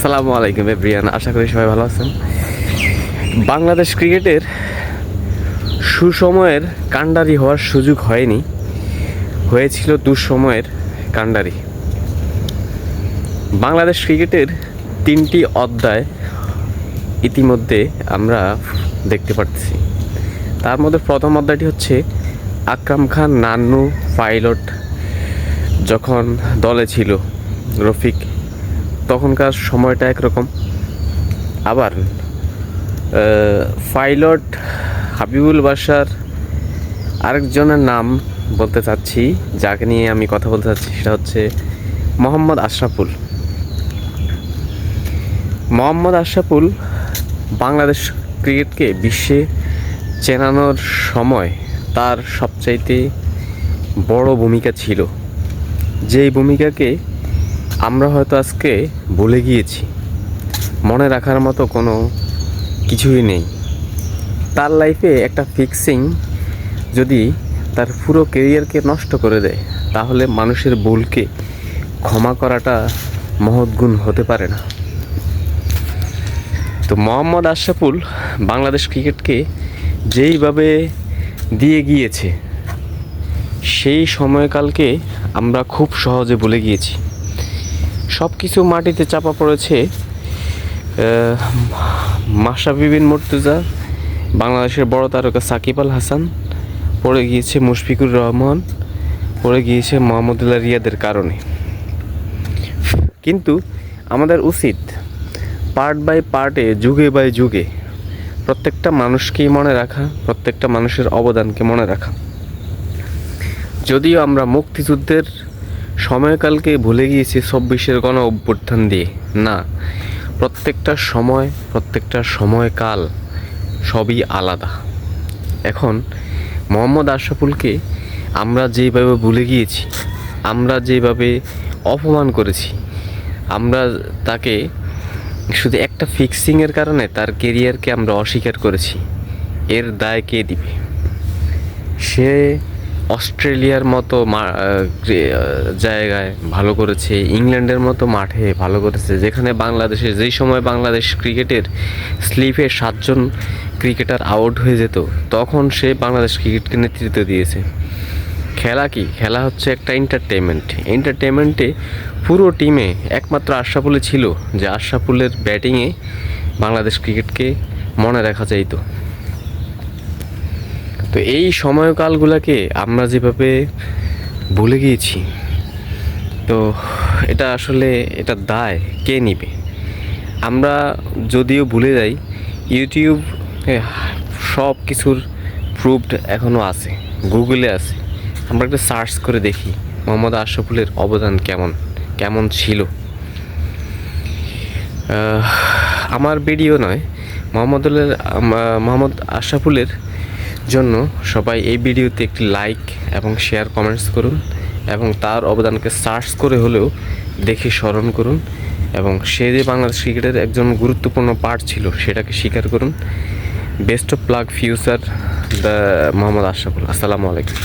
আসসালামু আলাইকুম এভরিওয়ান, আশা করি সবাই ভালো আছেন। বাংলাদেশ ক্রিকেটের সুসময়ের কাণ্ডারি হওয়ার সুযোগ হয়নি, হয়েছিল দুঃসময়ের কাণ্ডারি। বাংলাদেশ ক্রিকেটের 3টি অধ্যায় ইতিমধ্যে আমরা দেখতে পাচ্ছি। তার মধ্যে প্রথম অধ্যায়টি হচ্ছে আকরাম খান, নান্নু, পাইলট যখন দলে ছিল, রফিক তখনকার সময়টা একরকম। আবার পাইলট, হাবিবুল বাশার, আরেকজনের নাম বলতে চাচ্ছি, যাকে নিয়ে আমি কথা বলতে চাচ্ছি, সেটা হচ্ছে মোহাম্মদ আশরাফুল। মোহাম্মদ আশরাফুল বাংলাদেশ ক্রিকেটকে বিশ্বে চেনানোর সময় তার সবচাইতে বড় ভূমিকা ছিল, যেই ভূমিকাকে আমরা হয়তো আজকে ভুলে গিয়েছি। মনে রাখার মতো কোনো কিছুই নেই। তার লাইফে একটা ফিক্সিং যদি তার পুরো কেরিয়ারকে নষ্ট করে দেয়, তাহলে মানুষের ভুলকে ক্ষমা করাটা মহৎ গুণ হতে পারে না। তো মোহাম্মদ আশরাফুল বাংলাদেশ ক্রিকেটকে যেইভাবে দিয়ে গিয়েছে, সেই সময়কালকে আমরা খুব সহজে ভুলে গিয়েছি। সব কিছু মাটিতে চাপা পড়েছে। মাশরাফি বিন মুর্তজা, বাংলাদেশের বড় তারকা সাকিব আল হাসান, পড়ে গিয়েছে মুশফিকুর রহমান, পড়ে গিয়েছে মোহাম্মদুল্লাহ রিয়াদের কারণে। কিন্তু আমাদের উচিত পার্ট বাই পার্টে, যুগে বাই যুগে প্রত্যেকটা মানুষকেই মনে রাখা, প্রত্যেকটা মানুষের অবদানকে মনে রাখা। যদিও আমরা মুক্তিযুদ্ধের সময়কালকে ভুলে গিয়েছি 24-এর গণ অভ্যুত্থান দিয়ে, না, প্রত্যেকটা সময়, প্রত্যেকটা সময়কাল সবই আলাদা। এখন মোহাম্মদ আশরাফুলকে আমরা যেভাবে ভুলে গিয়েছি, আমরা যেভাবে অপমান করেছি, আমরা তাকে শুধু একটা ফিক্সিংয়ের কারণে তার কেরিয়ারকে আমরা অস্বীকার করেছি, এর দায় কে দিবে? সে অস্ট্রেলিয়ার মতো জায়গায় ভালো করেছে, ইংল্যান্ডের মতো মাঠে ভালো করেছে, যেখানে বাংলাদেশে যেই সময় বাংলাদেশ ক্রিকেটের স্লিপে 7 জন ক্রিকেটার আউট হয়ে যেত, তখন সে বাংলাদেশ ক্রিকেটকে নেতৃত্ব দিয়েছে। খেলা কি? খেলা হচ্ছে একটা এন্টারটেনমেন্টে পুরো টিমে একমাত্র আশরাফুলই ছিল, যে আশরাফুলের ব্যাটিংয়ে বাংলাদেশ ক্রিকেটকে মনে রাখা যাইত। তো এই সময়কালগুলোকে আমরা যেভাবে ভুলে গিয়েছি, তো এটা আসলে এটা দায় কে নিবে? আমরা যদিও ভুলে যাই, ইউটিউব সব কিছুর প্রুফড এখনও আছে, গুগলে আছে। আমরা একটা সার্চ করে দেখি মোহাম্মদ আশরাফুলের অবদান কেমন ছিল। আমার ভিডিও নয়, মোহাম্মদ আশরাফুলের জন্য সবাই এই ভিডিওতে একটি লাইক এবং শেয়ার, কমেন্টস করুন, এবং তার অবদানকে সার্চ করে হলেও দেখে স্মরণ করুন, এবং সে যে বাংলাদেশ ক্রিকেটের একজন গুরুত্বপূর্ণ পার্ট ছিল সেটাকে স্বীকার করুন। Best of luck future Mohammad Ashraful. আসসালামু আলাইকুম।